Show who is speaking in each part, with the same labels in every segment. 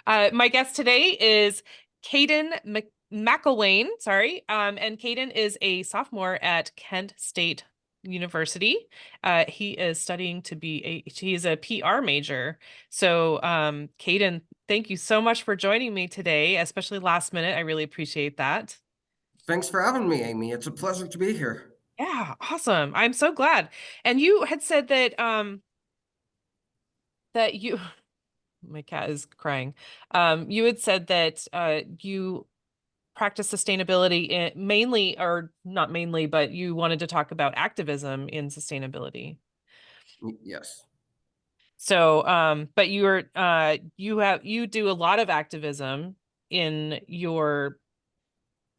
Speaker 1: My guest today is Kadin McElwain, sorry. And Kadin is a sophomore at Kent State University. He is studying to be he's a PR major. So, Kadin, thank you so much for joining me today, especially last minute. I really appreciate that.
Speaker 2: Thanks for having me, Amy. It's a pleasure to be here.
Speaker 1: Yeah, awesome. I'm so glad. And you had said that that you my cat is crying. You had said that you practice sustainability mainly, or not mainly, but you wanted to talk about activism in sustainability.
Speaker 2: Yes.
Speaker 1: So, but you do a lot of activism in your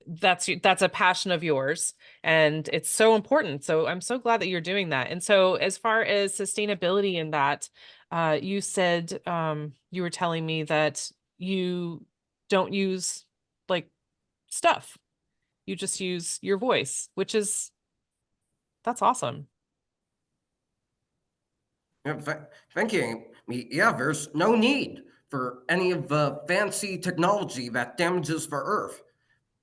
Speaker 1: that's a passion of yours, and it's so important. So I'm so glad that you're doing that. And so as far as sustainability in that, you said you were telling me that you don't use like stuff. You just use your voice, which is that's awesome.
Speaker 2: Yeah, thank you, Amy. Yeah, there's no need for any of the fancy technology that damages the Earth.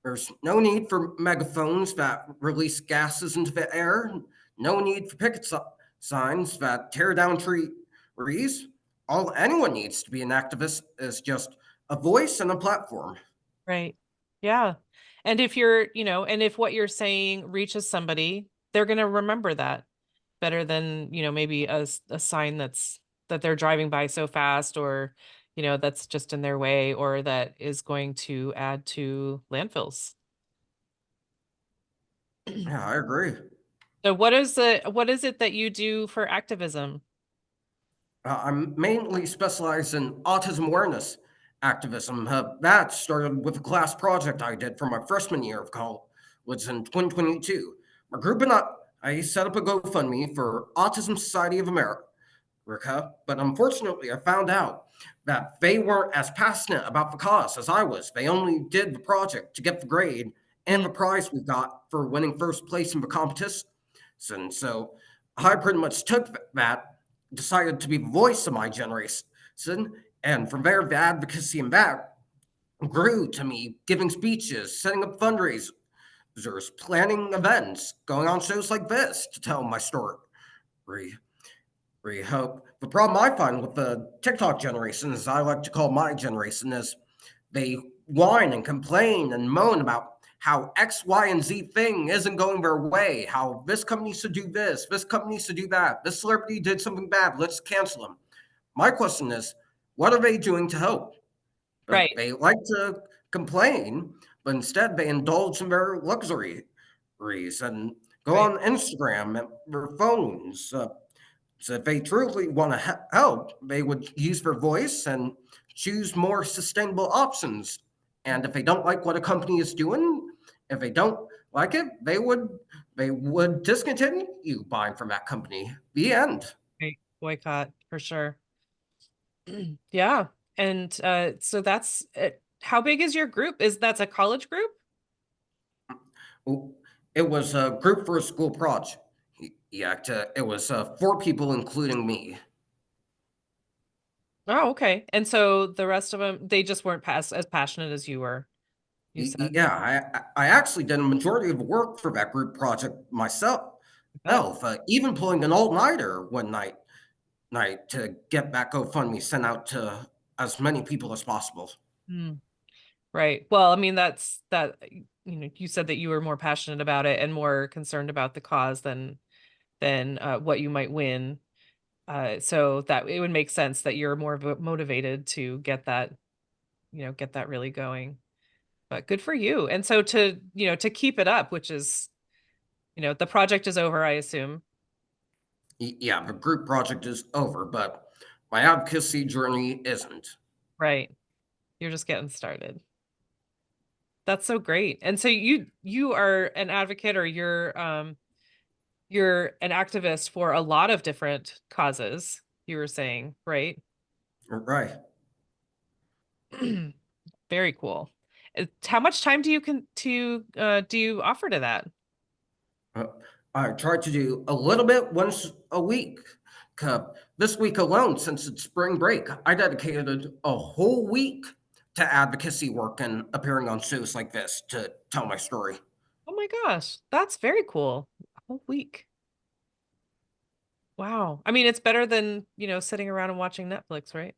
Speaker 2: There's no need for megaphones that release gases into the air. No need for picket signs that tear down trees. All anyone needs to be an activist is just a voice and a platform.
Speaker 1: Right. Yeah. And if you're, and if what you're saying reaches somebody, they're going to remember that better than, maybe a sign that they're driving by so fast, or, that's just in their way, or that is going to add to landfills.
Speaker 2: Yeah, I agree.
Speaker 1: So what is it that you do for activism?
Speaker 2: I'm mainly specialized in autism awareness activism. That started with a class project I did for my freshman year of college, was in 2022. My group and I set up a GoFundMe for Autism Society of America, but unfortunately I found out that they weren't as passionate about the cause as I was. They only did the project to get the grade and
Speaker 1: Mm,
Speaker 2: the prize we got for winning first place in the competition. And so I pretty much took that, decided to be the voice of my generation, and from there, the advocacy and that grew to me giving speeches, setting up fundraisers, planning events, going on shows like this to tell my story. We hope. The problem I find with the TikTok generation, as I like to call my generation, is they whine and complain and moan about how X, Y, and Z thing isn't going their way, how this company should do this company should do that, this celebrity did something bad, let's cancel them. My question is, what are they doing to help?
Speaker 1: right.
Speaker 2: They like to complain, but instead they indulge in their luxuries and go
Speaker 1: Right.
Speaker 2: on Instagram and their phones. So if they truly want to help, they would use their voice and choose more sustainable options. And if they don't like what a company is doing, if they don't like it, they would discontinue buying from that company. The end.
Speaker 1: Right. Boycott for sure. Yeah. And so that's how big is your group? That's a college group?
Speaker 2: It was a group for a school project. Yeah, it was four people, including me.
Speaker 1: Oh, okay. And so the rest of them, they just weren't as passionate as you were, you said.
Speaker 2: Yeah, I actually did a majority of the work for that group project myself.
Speaker 1: That
Speaker 2: Even pulling an all-nighter one night to get that GoFundMe sent out to as many people as possible.
Speaker 1: mm, right. Well, I mean, you said that you were more passionate about it and more concerned about the cause than what you might win. So that it would make sense that you're more motivated to get that really going. But good for you. And so to keep it up, which is, the project is over, I assume.
Speaker 2: Yeah, the group project is over, but my advocacy journey isn't.
Speaker 1: Right. You're just getting started. That's so great. And so you are an advocate, or you're an activist for a lot of different causes, you were saying, right?
Speaker 2: Right.
Speaker 1: Very cool. How much time do you offer to that?
Speaker 2: Uh, I try to do a little bit once a week This week alone, since it's spring break, I dedicated a whole week to advocacy work and appearing on shows like this to tell my story.
Speaker 1: Oh my gosh, that's very cool. A whole week. Wow. I mean, it's better than, sitting around and watching Netflix, right?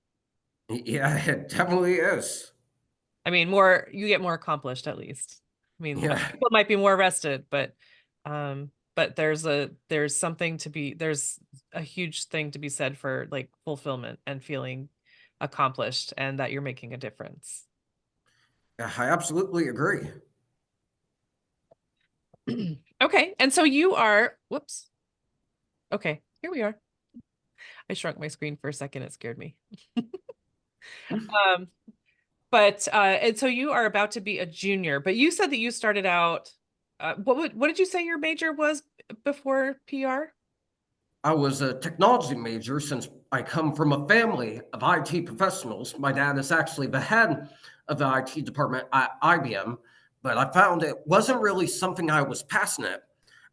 Speaker 2: Yeah, it definitely is.
Speaker 1: I mean, you get more accomplished at least. I mean,
Speaker 2: Yeah,
Speaker 1: people might be more rested, but there's a huge thing to be said for like fulfillment and feeling accomplished and that you're making a difference.
Speaker 2: I absolutely agree.
Speaker 1: Okay. And so whoops. Okay, here we are. I shrunk my screen for a second. It scared me. Um, and so you are about to be a junior, but you said that you started out, what did you say your major was before PR?
Speaker 2: I was a technology major since I come from a family of IT professionals. My dad is actually the head of the IT department at IBM, but I found it wasn't really something I was passionate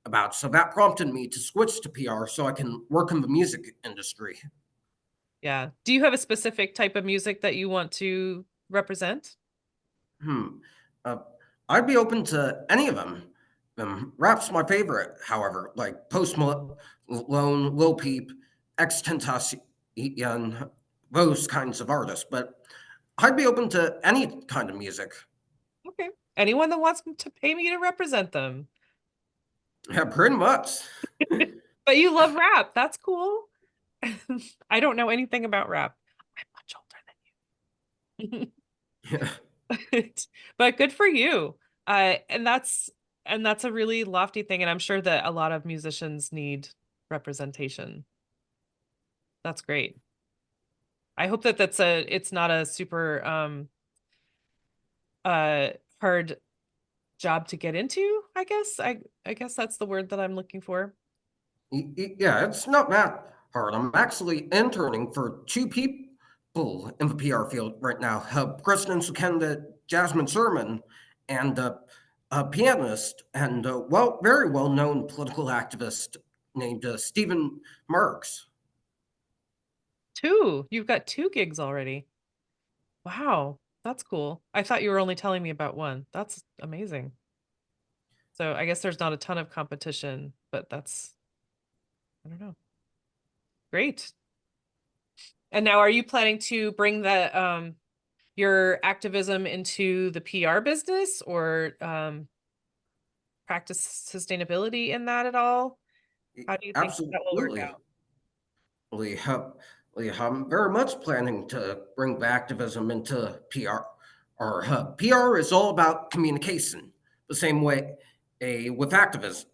Speaker 2: about. So that prompted me to switch to PR so I can work in the music industry.
Speaker 1: Yeah. Do you have a specific type of music that you want to represent?
Speaker 2: Hmm. Uh, I'd be open to any of them. Rap's my favorite, however, like Post Malone, Lil Peep, 𝗚𝗿liche𝘂𝗁, those kinds of artists. But I'd be open to any kind of music.
Speaker 1: Okay. Anyone that wants to pay me to represent them.
Speaker 2: Yeah, pretty much.
Speaker 1: But you love rap. That's cool. I don't know anything about rap. I'm much older than
Speaker 2: Yeah.
Speaker 1: you. But good for you. And that's a really lofty thing, and I'm sure that a lot of musicians need representation. That's great. I hope that it's not a super uh hard job to get into, I guess. I guess that's the word that I'm looking for.
Speaker 2: Yeah, it's not that hard. I'm actually interning for two people in the PR field right now. President candidate Jasmine Sherman and a pianist and very well known political activist named Stephen Marks.
Speaker 1: You've got two gigs already. Wow, that's cool. I thought you were only telling me about one. That's amazing. So I guess there's not a ton of competition, but I don't know. Great. And now are you planning to bring your activism into the PR business or practice sustainability in that at all? How do you think that will work
Speaker 2: Absolutely.
Speaker 1: out?
Speaker 2: I'm very much planning to bring the activism into PR. PR is all about communication, the same way with activism.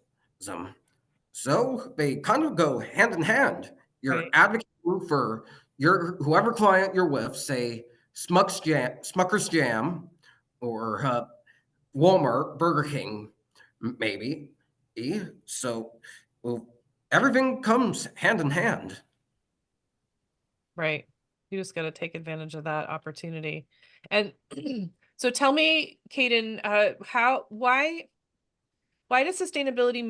Speaker 2: So they kind of go hand in hand. You're
Speaker 1: Right.
Speaker 2: advocating for your whoever client you're with, say Smucker's Jam, or Walmart, Burger King, maybe. So well, everything comes hand in hand.
Speaker 1: Right. You just got to take advantage of that opportunity. And so tell me, Kadin, why does sustainability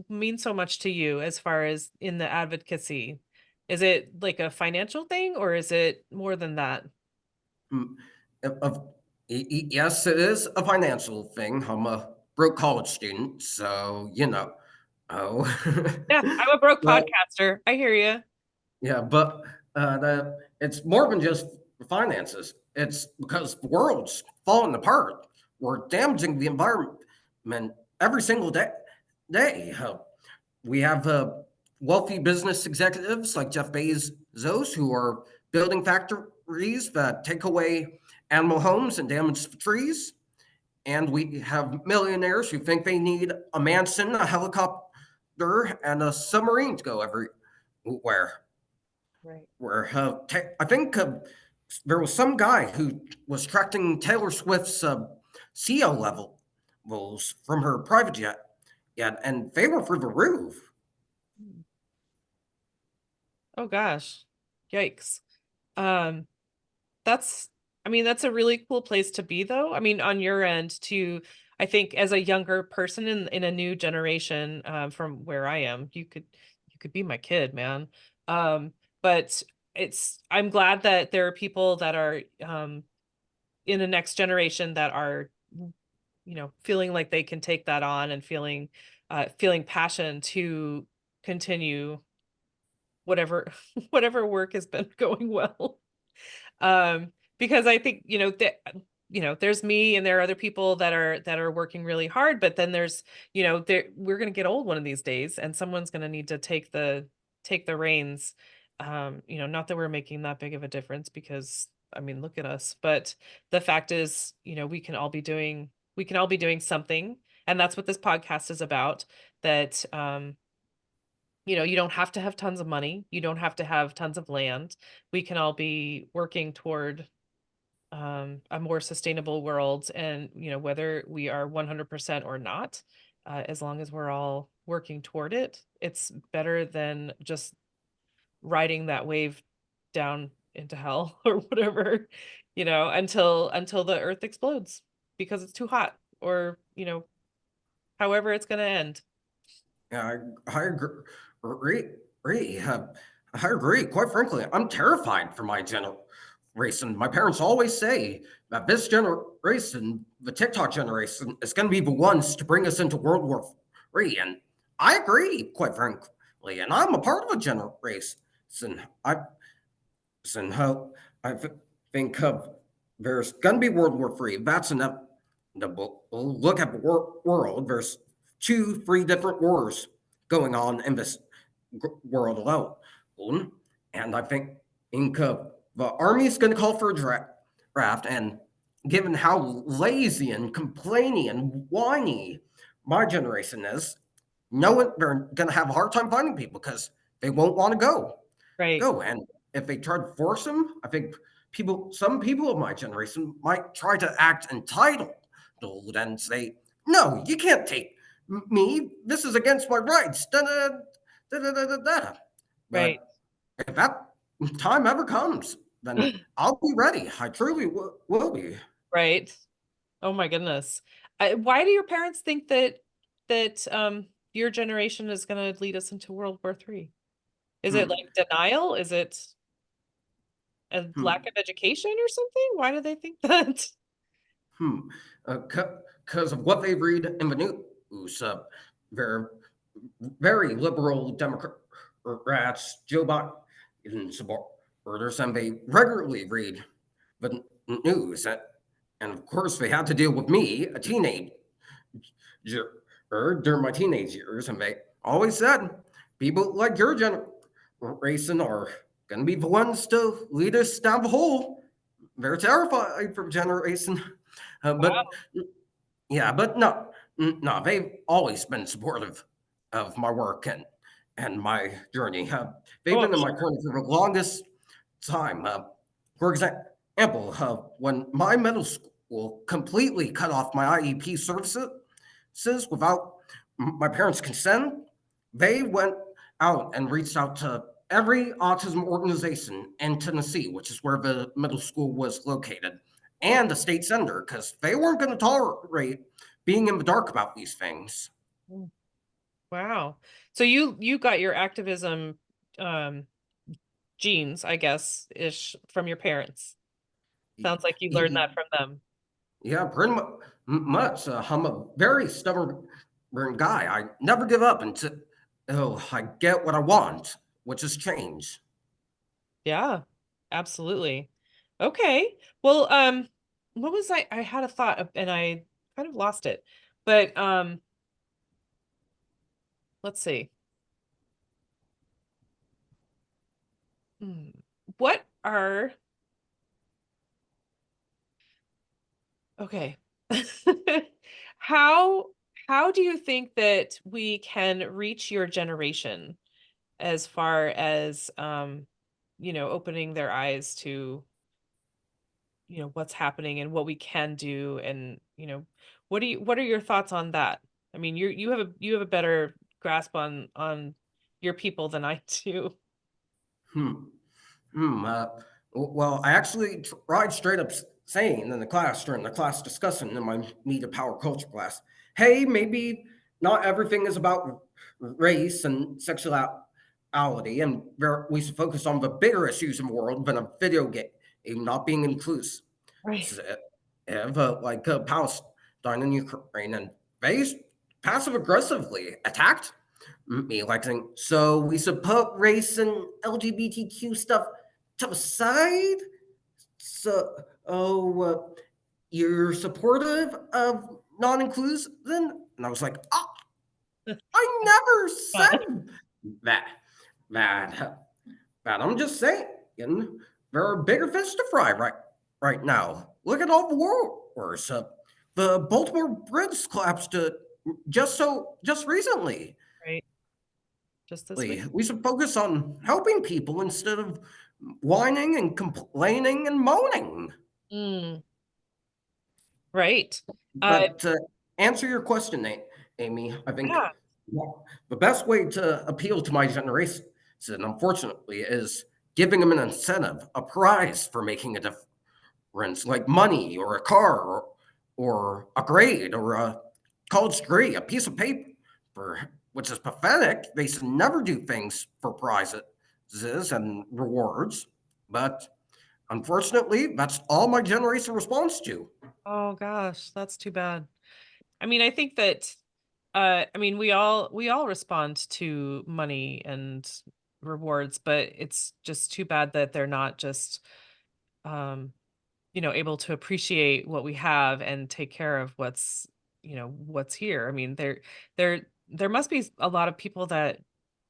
Speaker 1: mean so much to you as far as in the advocacy? Is it like a financial thing or is it more than that?
Speaker 2: Mm, of- yes, it is a financial thing. I'm a broke college student, so Oh,
Speaker 1: Yeah, I'm a broke
Speaker 2: but
Speaker 1: podcaster. I hear you.
Speaker 2: yeah, but it's more than just the finances. It's because the world's falling apart. We're damaging the environment every single day. We have wealthy business executives like Jeff Bezos who are building factories that take away animal homes and damage the trees. And we have millionaires who think they need a mansion, a helicopter, and a submarine to go everywhere.
Speaker 1: Right.
Speaker 2: Where I think there was some guy who was tracking Taylor Swift's CO levels from her private jet. Yeah, and they were through the roof.
Speaker 1: Oh gosh. Yikes. Um, that's I mean, that's a really cool place to be though. I mean, on your end too, I think as a younger person in a new generation, from where I am, you could be my kid, man. But I'm glad that there are people that are in the next generation that are, feeling like they can take that on and feeling passion to continue whatever whatever work has been going well. Because I think, that, there's me and there are other people that are working really hard, but then there's, we're going to get old one of these days and someone's going to need to take the reins. Not that we're making that big of a difference because I mean, look at us, but the fact is, we can all be doing something, and that's what this podcast is about. That you don't have to have tons of money, you don't have to have tons of land. We can all be working toward a more sustainable world, and whether we are 100% or not, as long as we're all working toward it, it's better than just riding that wave down into hell or whatever, until the earth explodes because it's too hot, or however it's going to end.
Speaker 2: Yeah, I agree. I agree. Quite frankly, I'm terrified for my generation. My parents always say that this generation, the TikTok generation, is going to be the ones to bring us into World War III. And I agree, quite frankly. And I'm a part of a generation. I think there's going to be World War III. That's inevitable. Look at the world. There's 3 different wars going on in this world alone. And I think the army is going to call for a draft. And given how lazy and complaining and whiny my generation is, they're going to have a hard time finding people because they won't want to go.
Speaker 1: Right.
Speaker 2: And if they try to force them, I think some people of my generation might try to act entitled and say, no, you can't take me. This is against my rights. Da, da, da, da, da, da, da.
Speaker 1: Right.
Speaker 2: But if that time ever comes, then I'll be ready. I truly will be.
Speaker 1: Right. Oh my goodness. Why do your parents think that your generation is going to lead us into World War III? Is it like denial? Is it a lack of education or something? Why do they think that?
Speaker 2: Because of what they read in the news. They're very liberal Democrats, Joe Biden supporters, and they regularly read the news. And of course, they had to deal with me, a teenager, during my teenage years, and they always said, people like your generation are going to be the ones to lead us down the hole. They're terrified for generation. But yeah, but no, they've always been supportive of my work and my journey. They've been in my corner for the longest time. For example, when my middle school completely cut off my IEP services without my parents' consent, they went out and reached out to every autism organization in Tennessee, which is where the middle school was located, and the state senator, because they weren't going to tolerate being in the dark about these things.
Speaker 1: Wow. So you got your activism genes, I guess, ish, from your parents. Sounds like you learned that from them.
Speaker 2: Yeah, pretty much. I'm a very stubborn guy. I never give up until I get what I want, which is change.
Speaker 1: Yeah, absolutely. Okay. Well, what was I had a thought and I kind of lost it. But let's see. What are Okay. How how do you think that we can reach your generation as far as opening their eyes to what's happening and what we can do, and what are your thoughts on that? I mean, you have a better grasp on your people than I do.
Speaker 2: Well, I actually tried straight up saying in the class during the class discussion in my media power culture class, hey, maybe not everything is about race and sexuality and we should focus on the bigger issues in the world than a video game not being inclusive.
Speaker 1: Right.
Speaker 2: So, like Palestine and Ukraine, and they passive aggressively attacked me, like saying, so we should put race and LGBTQ stuff to the side. So, you're supportive of non-inclusive then? And I was like, oh, I never said that. That, that I'm just saying, there are bigger fish to fry right now. Look at all the wars. The Baltimore Bridge collapsed just recently.
Speaker 1: Right. Just this week.
Speaker 2: We should focus on helping people instead of whining and complaining and moaning.
Speaker 1: Mm, right.
Speaker 2: But to answer your question, Amy, I think
Speaker 1: Yeah.
Speaker 2: the best way to appeal to my generation, unfortunately, is giving them an incentive, a prize for making a difference, like money or a car or a grade or a college degree, a piece of paper, which is pathetic. They should never do things for prizes and rewards. But unfortunately, that's all my generation responds to.
Speaker 1: Oh gosh, that's too bad. I mean, I think that I mean, we all respond to money and rewards, but it's just too bad that they're not just um able to appreciate what we have and take care of what's here. I mean, there must be a lot of people that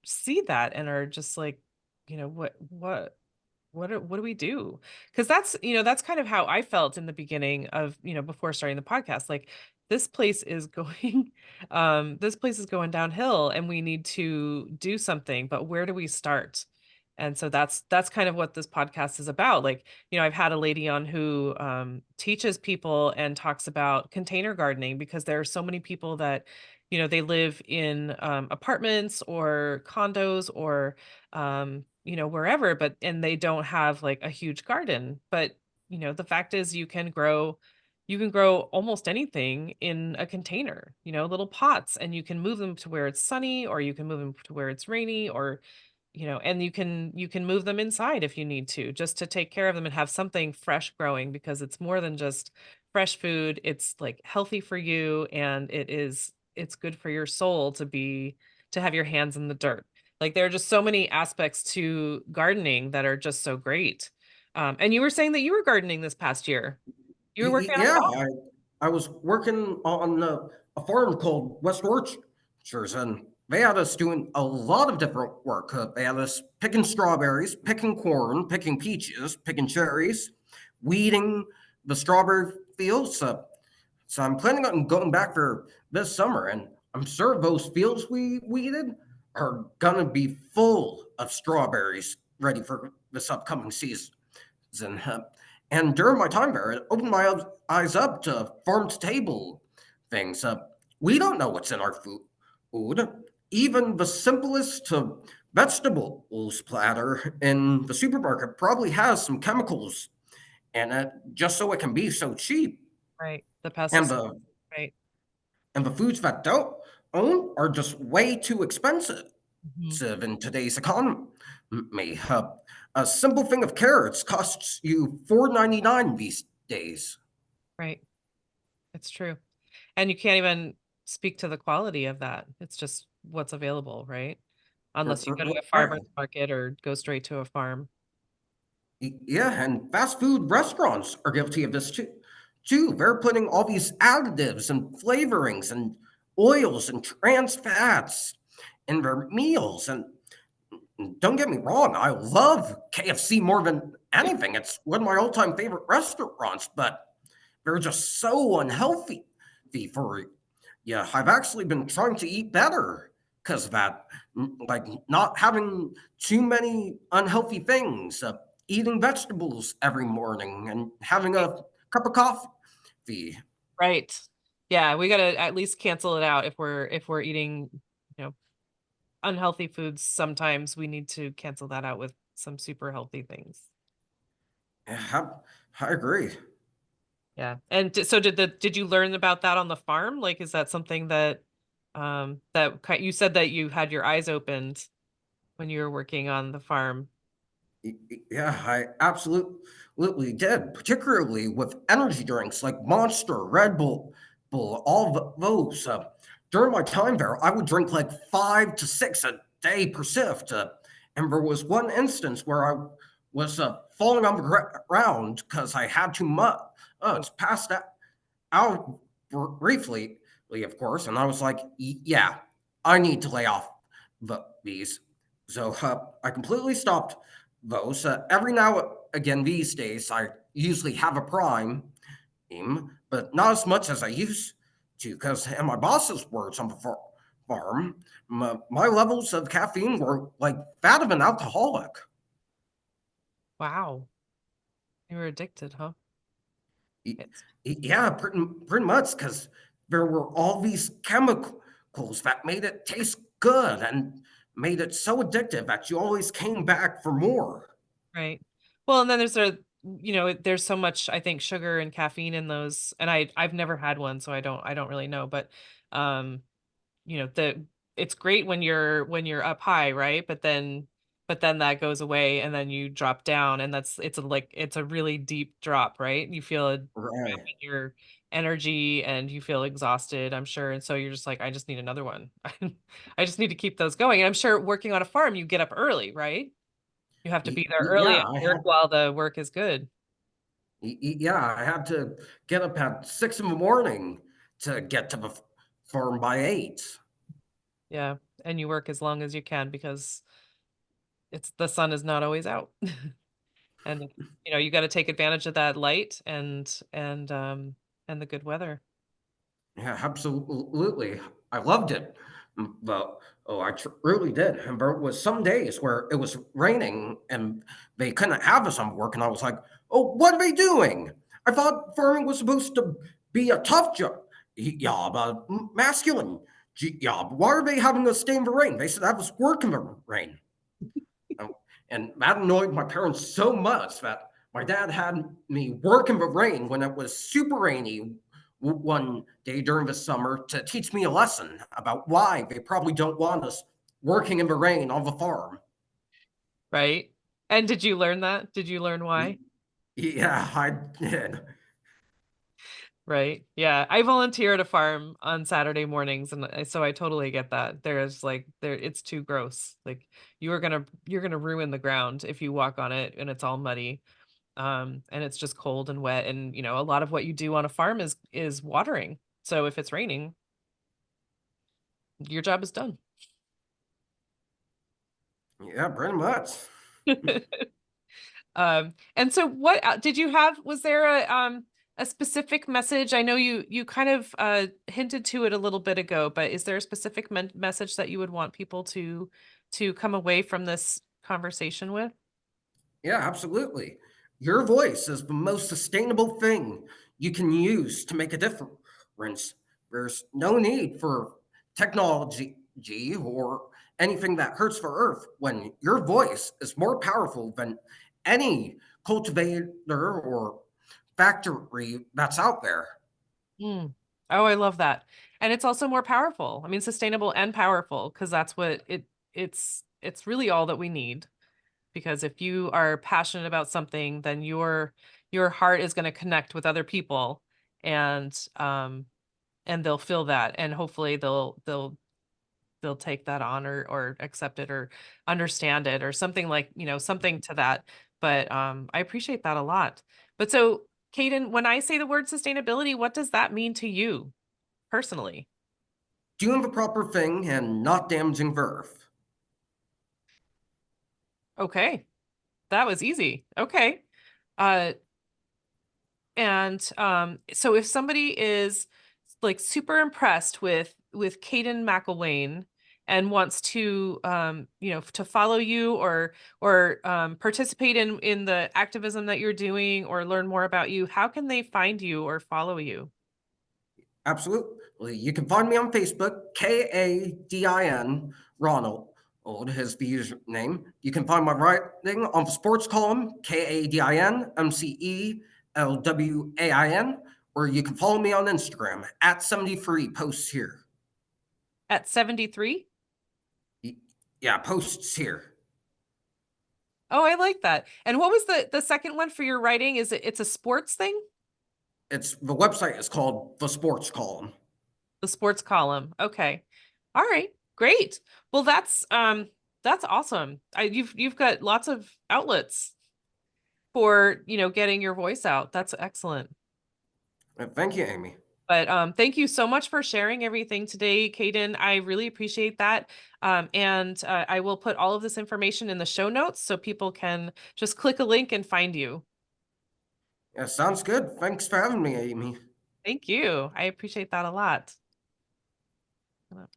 Speaker 1: see that and are just like, what do we do? Because that's kind of how I felt in the beginning of, before starting the podcast. Like, this place is going, this place is going downhill and we need to do something, but where do we start? And so that's kind of what this podcast is about. Like, I've had a lady on who teaches people and talks about container gardening, because there are so many people that, they live in apartments or condos or wherever, and they don't have like a huge garden. But, the fact is you can grow almost anything in a container, little pots, and you can move them to where it's sunny, or you can move them to where it's rainy, or, and you can move them inside if you need to, just to take care of them and have something fresh growing, because it's more than just fresh food. It's like healthy for you, and it's good for your soul to have your hands in the dirt. Like, there are just so many aspects to gardening that are just so great. And you were saying that you were gardening this past year. You were working on a
Speaker 2: Yeah,
Speaker 1: farm.
Speaker 2: I was working on a farm called West Orchards, and they had us doing a lot of different work. They had us picking strawberries, picking corn, picking peaches, picking cherries, weeding the strawberry fields. So I'm planning on going back for this summer, and I'm sure those fields we weeded are gonna be full of strawberries ready for this upcoming season. And during my time there, it opened my eyes up to farm to table things. We don't know what's in our food. Even the simplest vegetables platter in the supermarket probably has some chemicals in it just so it can be so cheap.
Speaker 1: Right. The
Speaker 2: And
Speaker 1: pesticides.
Speaker 2: the
Speaker 1: Right.
Speaker 2: and the foods that don't own are just way too expensive
Speaker 1: Mhm.
Speaker 2: in today's economy. A simple thing of carrots costs you $4.99 these days.
Speaker 1: Right. It's true. And you can't even speak to the quality of that. It's just what's available, right? Unless you go to a
Speaker 2: Right.
Speaker 1: farmer's market or go straight to a farm.
Speaker 2: Yeah, and fast food restaurants are guilty of this too. They're putting all these additives and flavorings and oils and trans fats in their meals. And don't get me wrong, I love KFC more than anything. It's one of my all-time favorite restaurants, but they're just so unhealthy for you. Yeah, I've actually been trying to eat better because of that. Like not having too many unhealthy things, eating vegetables every morning, and having
Speaker 1: Right.
Speaker 2: a cup of coffee.
Speaker 1: Right. Yeah, we gotta at least cancel it out if we're eating, you know, unhealthy foods. Sometimes we need to cancel that out with some super healthy things.
Speaker 2: Yeah, I agree.
Speaker 1: Yeah. And so did you learn about that on the farm? Like, is that something that you said that you had your eyes opened? when you were working on the farm?
Speaker 2: Yeah, I absolutely did, particularly with energy drinks like Monster, Red Bull, all those. During my time there, I would drink like 5 to 6 a day per shift. And there was one instance where I was falling on the ground because I had too much. It's passed out briefly, of course, and I was like, yeah, I need to lay off these. So I completely stopped those. Every now again these days, I usually have a prime, but not as much as I used to, because in my boss's words on the farm, my levels of caffeine were like that of an alcoholic.
Speaker 1: Wow. You were addicted, huh? It's
Speaker 2: Yeah, pretty much, because there were all these chemicals that made it taste good and made it so addictive that you always came back for more.
Speaker 1: right. Well, and then there's so much, I think, sugar and caffeine in those, and I've never had one, so I don't really know, but um the it's great when you're up high, right? But then that goes away and then you drop down, and it's a really deep drop, right? You feel a drop
Speaker 2: Right.
Speaker 1: in your energy and you feel exhausted, I'm sure. And so you're just like, I just need another one. I just need to keep those going. And I'm sure working on a farm, you get up early, right? You have to be there early
Speaker 2: Yeah,
Speaker 1: and work while the work is good.
Speaker 2: yeah, I had to get up at 6 in the morning to get to the farm by 8.
Speaker 1: Yeah. And you work as long as you can because it's the sun is not always out. And you got to take advantage of that light and the good weather.
Speaker 2: Yeah, absolutely. I loved it. But I really did. And there was some days where it was raining and they couldn't have us on work, and I was like, "Oh, what are they doing? I thought farming was supposed to be a tough job, a masculine job. Why are they having us stay in the rain? They said I was work in the rain." Oh, and that annoyed my parents so much that my dad had me work in the rain when it was super rainy one day during the summer to teach me a lesson about why they probably don't want us working in the rain on the farm.
Speaker 1: Right? And did you learn that? Did you learn why?
Speaker 2: Yeah, I did.
Speaker 1: Right. Yeah. I volunteer at a farm on Saturday mornings, and so I totally get that. It's too gross. Like you're gonna ruin the ground if you walk on it and it's all muddy. And it's just cold and wet. And a lot of what you do on a farm is watering. So if it's raining, your job is done.
Speaker 2: Yeah, pretty much.
Speaker 1: And so what did you have? Was there a specific message? I know you kind of hinted to it a little bit ago, but is there a specific message that you would want people to come away from this conversation with?
Speaker 2: Yeah, absolutely. Your voice is the most sustainable thing you can use to make a difference. There's no need for technology or anything that hurts the earth when your voice is more powerful than any cultivator or factory that's out there.
Speaker 1: Mm. Oh, I love that. And it's also more powerful. I mean, sustainable and powerful, because that's what it's really all that we need. Because if you are passionate about something, then your heart is going to connect with other people, and they'll feel that, and hopefully they'll take that on, or accept it, or understand it, or something like, something to that. But I appreciate that a lot. But so, Kadin, when I say the word sustainability, what does that mean to you personally?
Speaker 2: Doing the proper thing and not damaging the earth.
Speaker 1: Okay, that was easy. Okay. Uh and so if somebody is like super impressed with Kadin McElwain and wants to to follow you, or participate in the activism that you're doing, or learn more about you, how can they find you or follow you?
Speaker 2: Absolutely. You can find me on Facebook, Kadin Ronald is the username. You can find my writing on the sports column, KADIN or you can follow me on Instagram at 73 posts here.
Speaker 1: At 73?
Speaker 2: Yeah, posts here.
Speaker 1: Oh, I like that. And what was the second one for your writing? It's a sports thing?
Speaker 2: The website is called The Sports Column.
Speaker 1: The sports column. Okay. All right. Great. Well, that's awesome. You've got lots of outlets for, getting your voice out. That's excellent.
Speaker 2: Thank you, Amy.
Speaker 1: But thank you so much for sharing everything today, Kadin. I really appreciate that. And I will put all of this information in the show notes so people can just click a link and find you.
Speaker 2: Yeah, sounds good. Thanks for having me, Amy.
Speaker 1: Thank you. I appreciate that a lot.